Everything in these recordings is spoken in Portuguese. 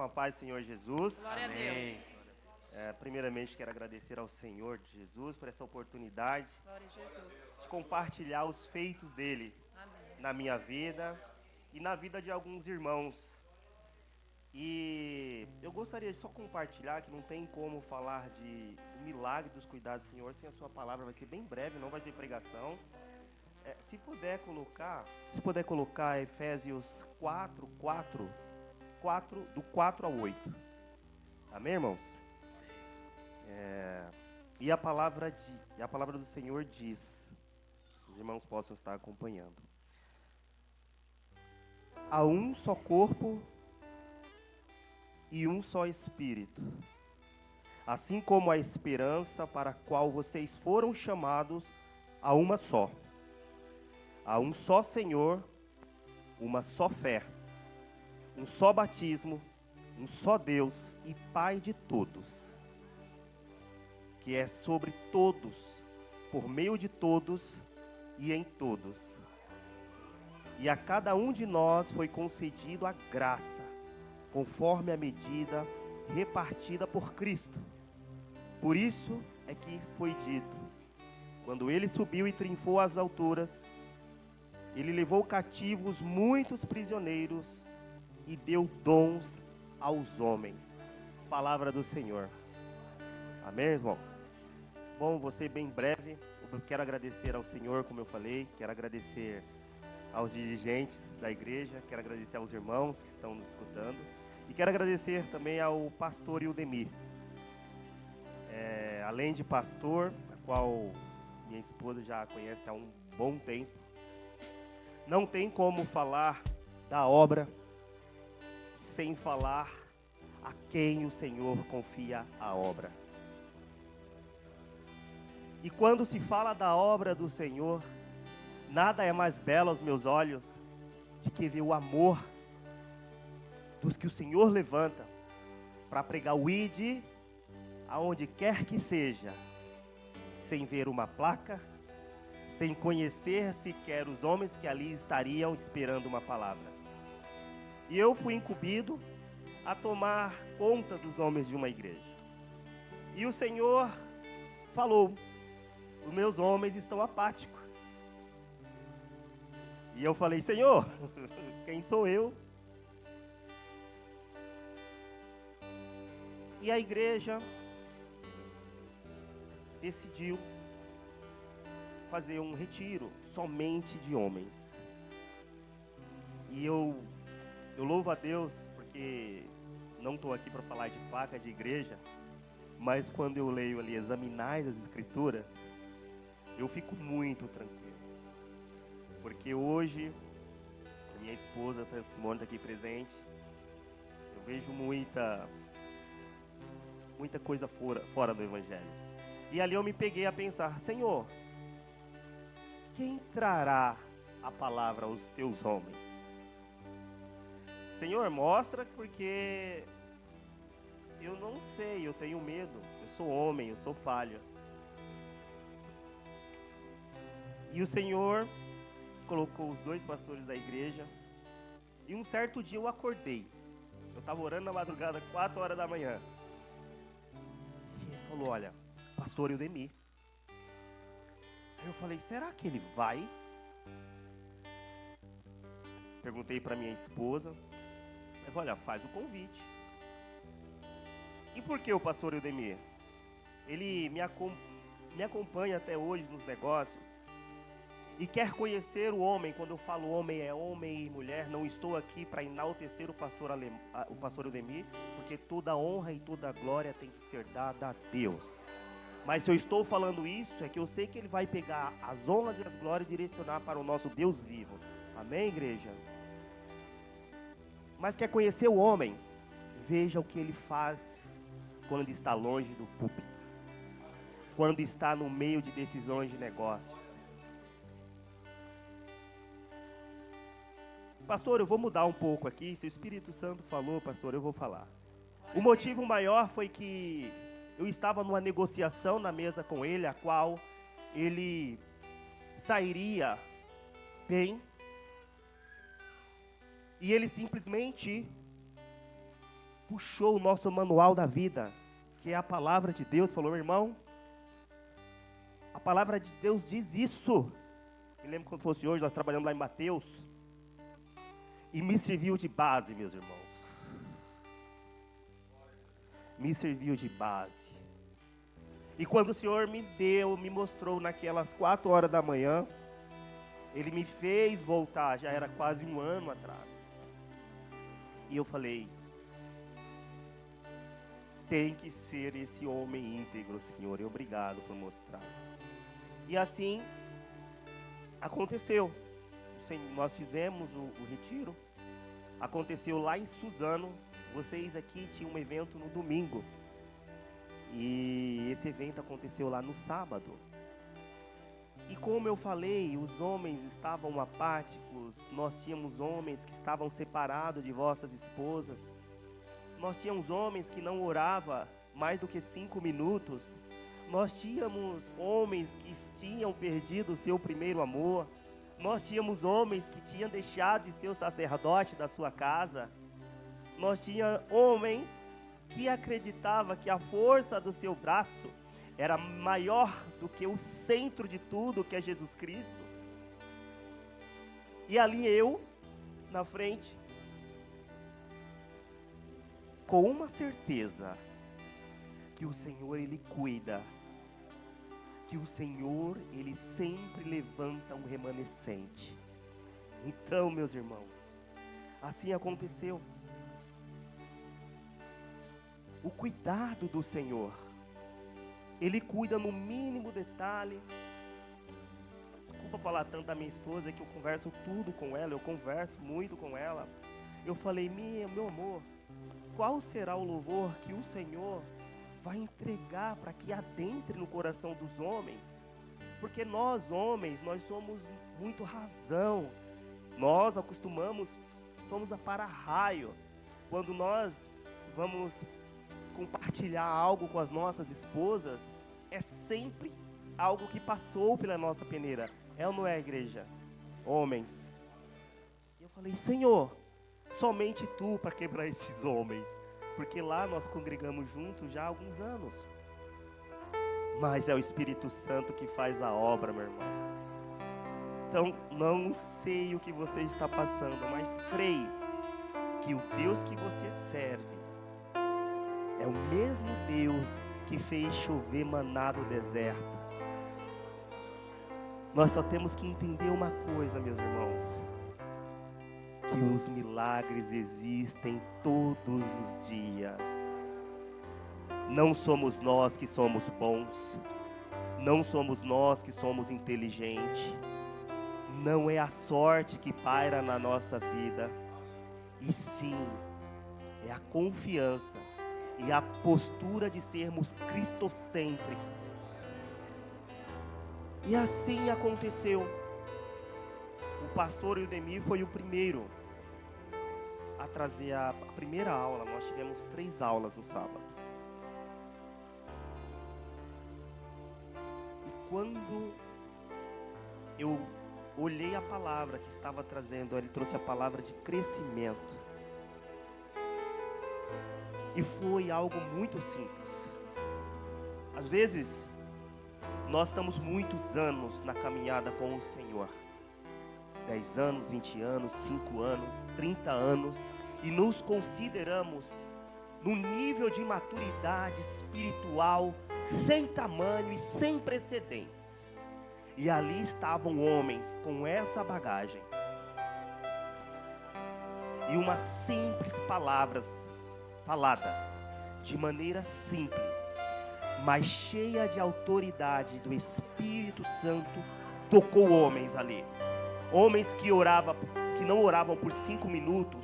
a paz do Senhor Jesus. Glória Amém. a Deus. Primeiramente, quero agradecer ao Senhor Jesus por essa oportunidade Glória a Jesus. de compartilhar os feitos dele Amém. na minha vida e na vida de alguns irmãos. E eu gostaria de só compartilhar que não tem como falar de milagre dos cuidados do Senhor sem a sua palavra. Vai ser bem breve, não vai ser pregação. Se puder colocar Efésios 4, do 4 ao 8. Amém, irmãos? E a palavra do Senhor diz, os irmãos possam estar acompanhando: há um só corpo e um só Espírito, assim como a esperança para a qual vocês foram chamados a uma só. Há um só Senhor, uma só fé, um só batismo, um só Deus e Pai de todos, que é sobre todos, por meio de todos e em todos. E a cada um de nós foi concedido a graça, conforme a medida repartida por Cristo. Por isso é que foi dito: quando ele subiu e triunfou às alturas, ele levou cativos muitos prisioneiros e deu dons aos homens. Palavra do Senhor. Amém, irmãos? Bom, vou ser bem breve. Eu quero agradecer ao Senhor, como eu falei. Quero agradecer aos dirigentes da igreja. Quero agradecer aos irmãos que estão nos escutando. E quero agradecer também ao pastor Ildemir. Além de pastor, a qual minha esposa já conhece há um bom tempo, não tem como falar da obra sem falar a quem o Senhor confia a obra. E quando se fala da obra do Senhor, nada é mais belo aos meus olhos de que ver o amor dos que o Senhor levanta para pregar o ID aonde quer que seja, sem ver uma placa, sem conhecer sequer os homens que ali estariam esperando uma palavra. E eu fui incumbido a tomar conta dos homens de uma igreja. E o Senhor falou: os meus homens estão apáticos. E eu falei: Senhor, quem sou eu? E a igreja decidiu fazer um retiro somente de homens. E eu louvo a Deus, porque não estou aqui para falar de placa de igreja, mas quando eu leio ali, examinar as escrituras, eu fico muito tranquilo. Porque hoje, a minha esposa, a Simone está aqui presente, eu vejo muita coisa fora do Evangelho. E ali eu me peguei a pensar: Senhor, quem trará a palavra aos teus homens? Senhor, mostra, porque eu não sei, eu tenho medo, eu sou homem, eu sou falho. E o Senhor colocou os dois pastores da igreja, e um certo dia eu acordei, eu estava orando na madrugada, 4 horas da manhã, e ele falou: olha, pastor Ildemir. Aí eu falei: será que ele vai? Perguntei para minha esposa. Ele falou: olha, faz o convite. E por que o pastor Ildemir? Ele me acompanha até hoje nos negócios e quer conhecer o homem. Quando eu falo homem, é homem e mulher. Não estou aqui para enaltecer o pastor Ildemir, porque toda honra e toda glória tem que ser dada a Deus. Mas se eu estou falando isso, é que eu sei que ele vai pegar as honras e as glórias e direcionar para o nosso Deus vivo. Amém, igreja? Mas quer conhecer o homem? Veja o que ele faz quando está longe do púlpito, quando está no meio de decisões de negócios. Pastor, eu vou mudar um pouco aqui. Se o Espírito Santo falou, pastor, eu vou falar. O motivo maior foi que eu estava numa negociação na mesa com ele, a qual ele sairia bem. E ele simplesmente, puxou o nosso manual da vida, que é a palavra de Deus. Falou, meu irmão, a palavra de Deus diz isso. Me lembro quando fosse hoje, nós trabalhamos lá em Mateus. E me serviu de base, meus irmãos. Me serviu de base. E quando o Senhor me mostrou naquelas 4 horas da manhã, Ele me fez voltar, já era quase 1 ano atrás. E eu falei, tem que ser esse homem íntegro, Senhor, e obrigado por mostrar. E assim aconteceu. Nós fizemos o retiro, aconteceu lá em Suzano. Vocês aqui tinham um evento no domingo, e esse evento aconteceu lá no sábado. E como eu falei, os homens estavam apáticos, nós tínhamos homens que estavam separados de vossas esposas, nós tínhamos homens que não oravam mais do que 5 minutos, nós tínhamos homens que tinham perdido o seu primeiro amor, nós tínhamos homens que tinham deixado de ser o sacerdote da sua casa, nós tínhamos homens que acreditavam que a força do seu braço era maior do que o centro de tudo, que é Jesus Cristo. E ali eu, na frente, com uma certeza, que o Senhor, Ele cuida, que o Senhor, Ele sempre levanta um remanescente. Então, meus irmãos, assim aconteceu. O cuidado do Senhor, Ele cuida no mínimo detalhe. Desculpa falar tanto da minha esposa, que eu converso tudo com ela, eu converso muito com ela. Eu falei, meu amor, qual será o louvor que o Senhor vai entregar para que adentre no coração dos homens? Porque nós homens, nós somos muito razão. Nós somos a para-raio. Quando nós vamos compartilhar algo com as nossas esposas, é sempre algo que passou pela nossa peneira. É ou não é, igreja? Homens. E eu falei, Senhor, somente Tu para quebrar esses homens. Porque lá nós congregamos juntos já há alguns anos. Mas é o Espírito Santo que faz a obra, meu irmão. Então, não sei o que você está passando, mas creio que o Deus que você serve é o mesmo Deus que fez chover maná no deserto. Nós só temos que entender uma coisa, meus irmãos, que os milagres existem todos os dias. Não somos nós que somos bons, não somos nós que somos inteligentes, não é a sorte que paira na nossa vida, e sim, é a confiança e a postura de sermos cristocêntricos. E assim aconteceu. O pastor Eudemir foi o primeiro a trazer a primeira aula. Nós tivemos 3 aulas no sábado. E quando eu olhei a palavra que estava trazendo, ele trouxe a palavra de crescimento. E foi algo muito simples. Às vezes, nós estamos muitos anos na caminhada com o Senhor. 10 anos, 20 anos, 5 anos, 30 anos. E nos consideramos num nível de maturidade espiritual sem tamanho e sem precedentes. E ali estavam homens com essa bagagem. E uma simples palavra falada de maneira simples, mas cheia de autoridade do Espírito Santo, tocou homens ali. Homens que não oravam por 5 minutos,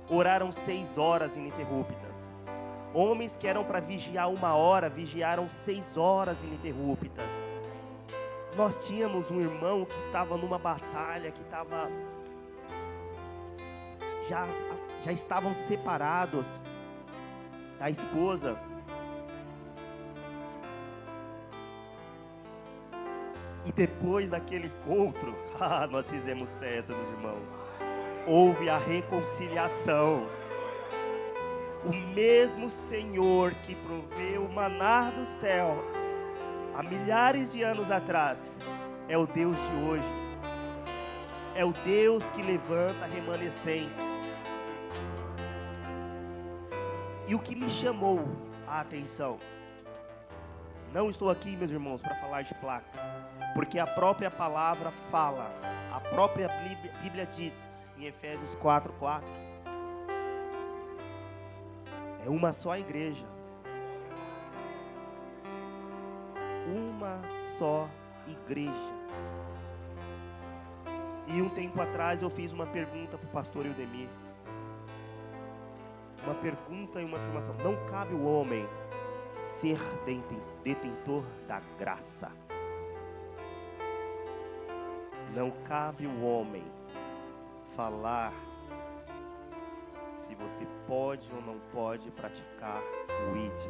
oraram 6 horas ininterruptas. Homens que eram para vigiar 1 hora, vigiaram 6 horas ininterruptas. Nós tínhamos um irmão que estava numa batalha, que estava já estavam separados da esposa. E depois daquele encontro, nós fizemos festa, meus irmãos. Houve a reconciliação. O mesmo Senhor que proveu o maná do céu há milhares de anos atrás é o Deus de hoje. É o Deus que levanta remanescentes. E o que me chamou a atenção, não estou aqui, meus irmãos, para falar de placa, porque a própria palavra fala, a própria Bíblia diz em Efésios 4:4, é uma só igreja, uma só igreja. E um tempo atrás eu fiz uma pergunta para o pastor Eudemir, uma pergunta e uma afirmação: não cabe o homem ser detentor da graça. Não cabe o homem falar se você pode ou não pode praticar o ID.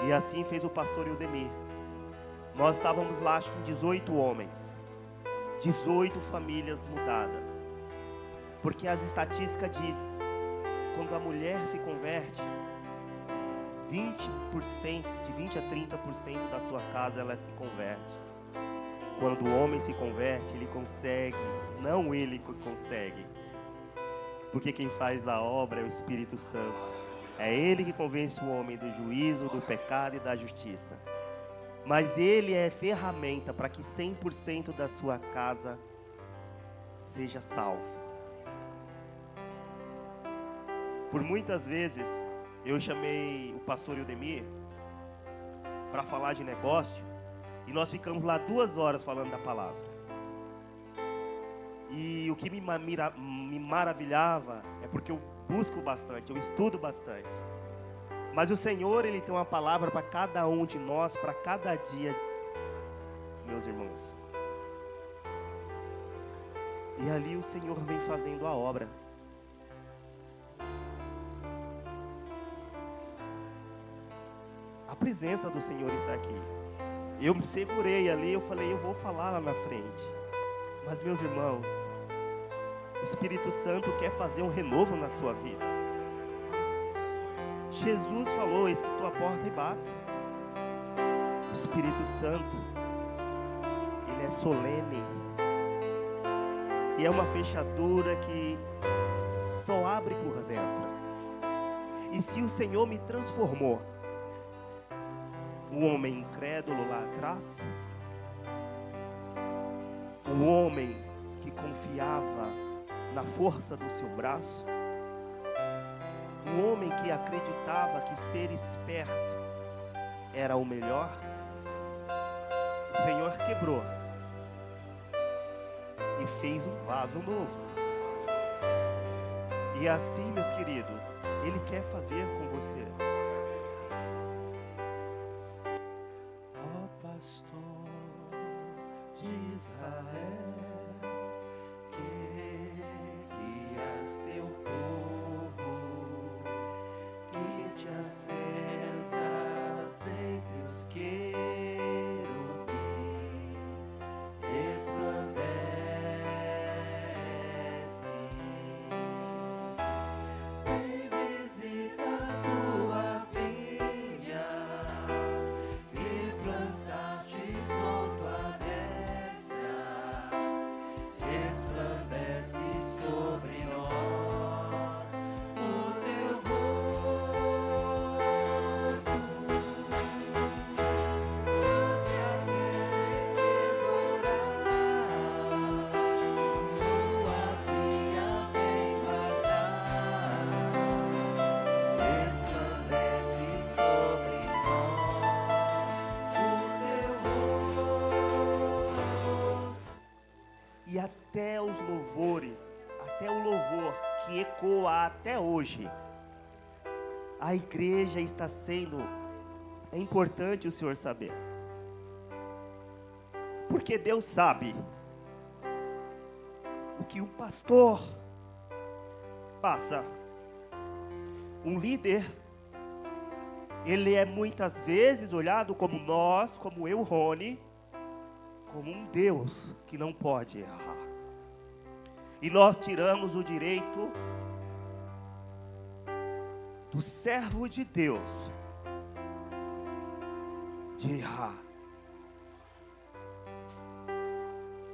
E assim fez o pastor Eudemir. Nós estávamos lá, acho que 18 homens, 18 famílias mudadas. Porque as estatísticas diz, quando a mulher se converte, 20%, de 20 a 30% da sua casa ela se converte. Quando o homem se converte, ele consegue, não ele consegue, porque quem faz a obra é o Espírito Santo. É ele que convence o homem do juízo, do pecado e da justiça. Mas ele é ferramenta para que 100% da sua casa seja salvo. Por muitas vezes, eu chamei o pastor Eudemir para falar de negócio, e nós ficamos lá 2 horas falando da palavra. E o que me maravilhava é porque eu busco bastante, eu estudo bastante. Mas o Senhor, Ele tem uma palavra para cada um de nós, para cada dia, meus irmãos. E ali o Senhor vem fazendo a obra. A presença do Senhor está aqui. Eu me segurei ali, eu falei, eu vou falar lá na frente. Mas, meus irmãos, o Espírito Santo quer fazer um renovo na sua vida. Jesus falou, eis que estou à porta e bato. O Espírito Santo, ele é solene. E é uma fechadura que só abre por dentro. E se o Senhor me transformou, o homem incrédulo lá atrás, o homem que confiava na força do seu braço, o homem que acreditava que ser esperto era o melhor, o Senhor quebrou e fez um vaso novo. E assim, meus queridos, Ele quer fazer com você. Pastor de Israel, que guias teu povo, que te assentas entre os querubins, resplandece, vem visita tua vinha, que plantaste com tua destra, resplandece sobre nós o teu rosto, luz que a quem devourar, sua vinha vem guardar, resplandece sobre nós o teu rosto. E até os louvores, até o louvor que ecoa até hoje, a igreja está sendo, é importante o Senhor saber, porque Deus sabe o que um pastor passa. Um líder, ele é muitas vezes olhado como nós, como eu, Rony, como um Deus que não pode errar. E nós tiramos o direito do servo de Deus, de errar.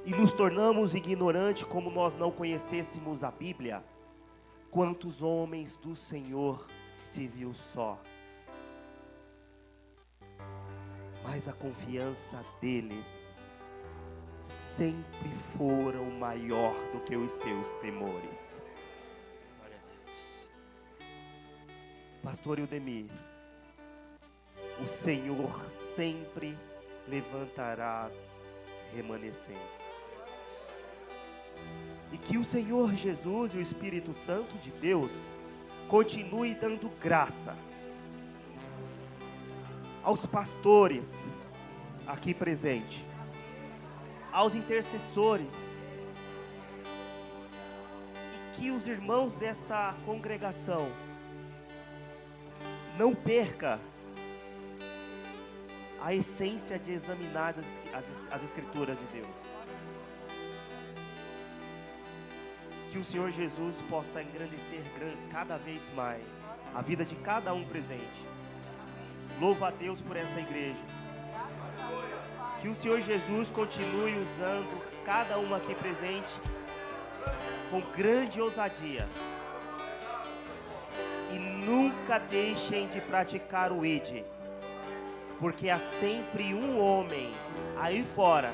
E nos tornamos ignorantes como nós não conhecêssemos a Bíblia. Quantos homens do Senhor se viu só, mas a confiança deles sempre foram maior do que os seus temores. Glória a Deus. Pastor Ildemir, o Senhor sempre levantará remanescentes. E que o Senhor Jesus e o Espírito Santo de Deus continue dando graça aos pastores aqui presentes, aos intercessores, e que os irmãos dessa congregação não perca a essência de examinar as Escrituras de Deus. Que o Senhor Jesus possa engrandecer cada vez mais a vida de cada um presente. Louva a Deus por essa igreja. Que o Senhor Jesus continue usando cada um aqui presente com grande ousadia. E nunca deixem de praticar o ID, porque há sempre um homem aí fora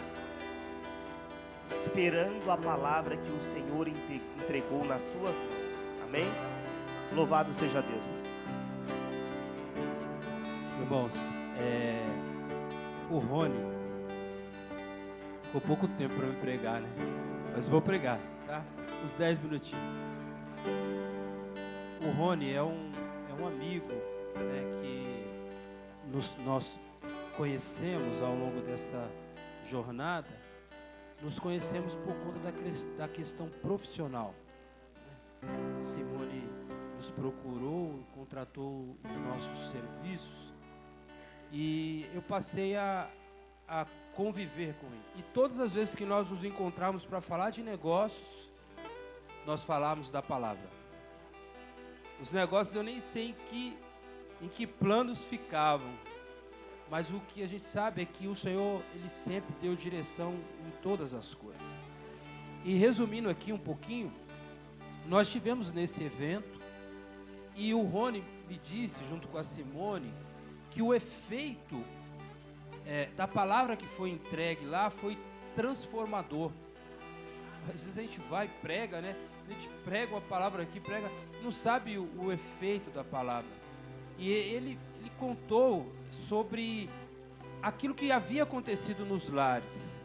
esperando a palavra que o Senhor entregou nas suas mãos. Amém? Louvado seja Deus. Irmãos, o Rony ficou pouco tempo para me pregar, né? Mas vou pregar, tá? Uns 10 minutinhos. O Rony é um amigo, né, que nós conhecemos ao longo desta jornada. Nos conhecemos por conta da questão profissional. Simone nos procurou, contratou os nossos serviços e eu passei a conviver com ele. E todas as vezes que nós nos encontramos para falar de negócios, nós falamos da palavra. Os negócios eu nem sei em que planos ficavam. Mas o que a gente sabe é que o Senhor, Ele sempre deu direção em todas as coisas. E resumindo aqui um pouquinho, nós estivemos nesse evento e o Rony me disse, junto com a Simone, que o efeito da palavra que foi entregue lá foi transformador. Às vezes a gente vai e prega, né? A gente prega uma palavra aqui, prega, não sabe o efeito da palavra. E ele contou sobre aquilo que havia acontecido nos lares.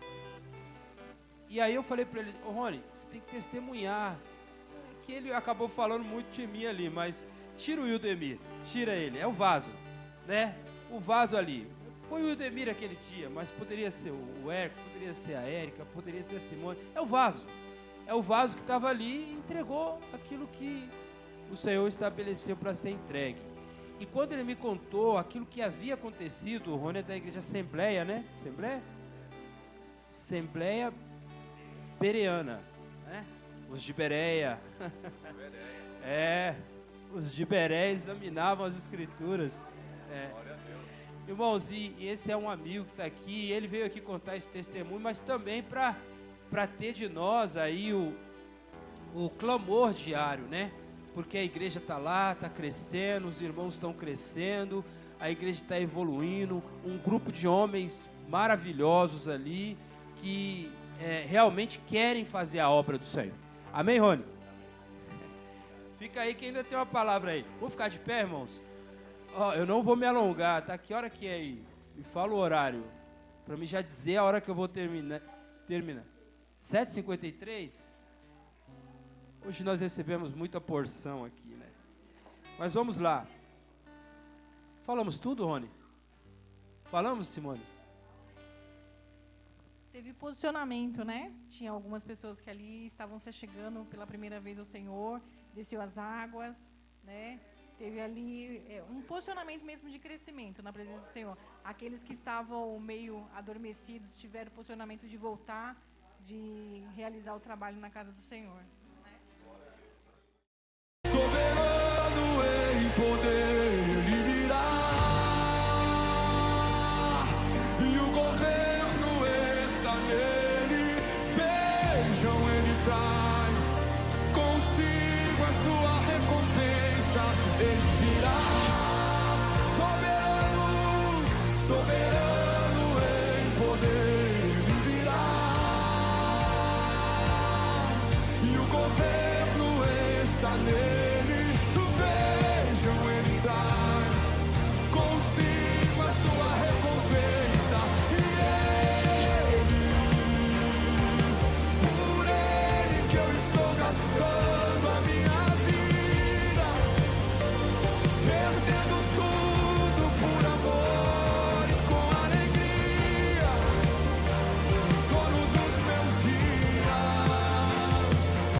E aí eu falei para ele, Rony, você tem que testemunhar. Que ele acabou falando muito de mim ali, mas tira o Ildemir, tira ele, é o vaso, né? O vaso ali. Foi o Ildemir aquele dia, mas poderia ser o Érico, poderia ser a Érica, poderia ser a Simone. É o vaso. É o vaso que estava ali e entregou aquilo que o Senhor estabeleceu para ser entregue. E quando ele me contou aquilo que havia acontecido, o Rony é da igreja Assembleia, né? Assembleia Bereana, né? Os de Bereia. Os de Bereia examinavam as escrituras. Irmãos, e esse é um amigo que está aqui, ele veio aqui contar esse testemunho, mas também para ter de nós aí o clamor diário, né? Porque a igreja está lá, está crescendo, os irmãos estão crescendo, a igreja está evoluindo, um grupo de homens maravilhosos ali, que realmente querem fazer a obra do Senhor. Amém, Rony? Fica aí que ainda tem uma palavra aí. Vou ficar de pé, irmãos? Eu não vou me alongar, tá? Que hora que é aí? Me fala o horário, para mim já dizer a hora que eu vou terminar. 7h53? Hoje nós recebemos muita porção aqui, né? Mas vamos lá. Falamos tudo, Rony? Falamos, Simone? Teve posicionamento, né? Tinha algumas pessoas que ali estavam se chegando pela primeira vez ao Senhor, desceu as águas, né? Teve ali um posicionamento mesmo de crescimento na presença do Senhor. Aqueles que estavam meio adormecidos tiveram posicionamento de voltar, de realizar o trabalho na casa do Senhor.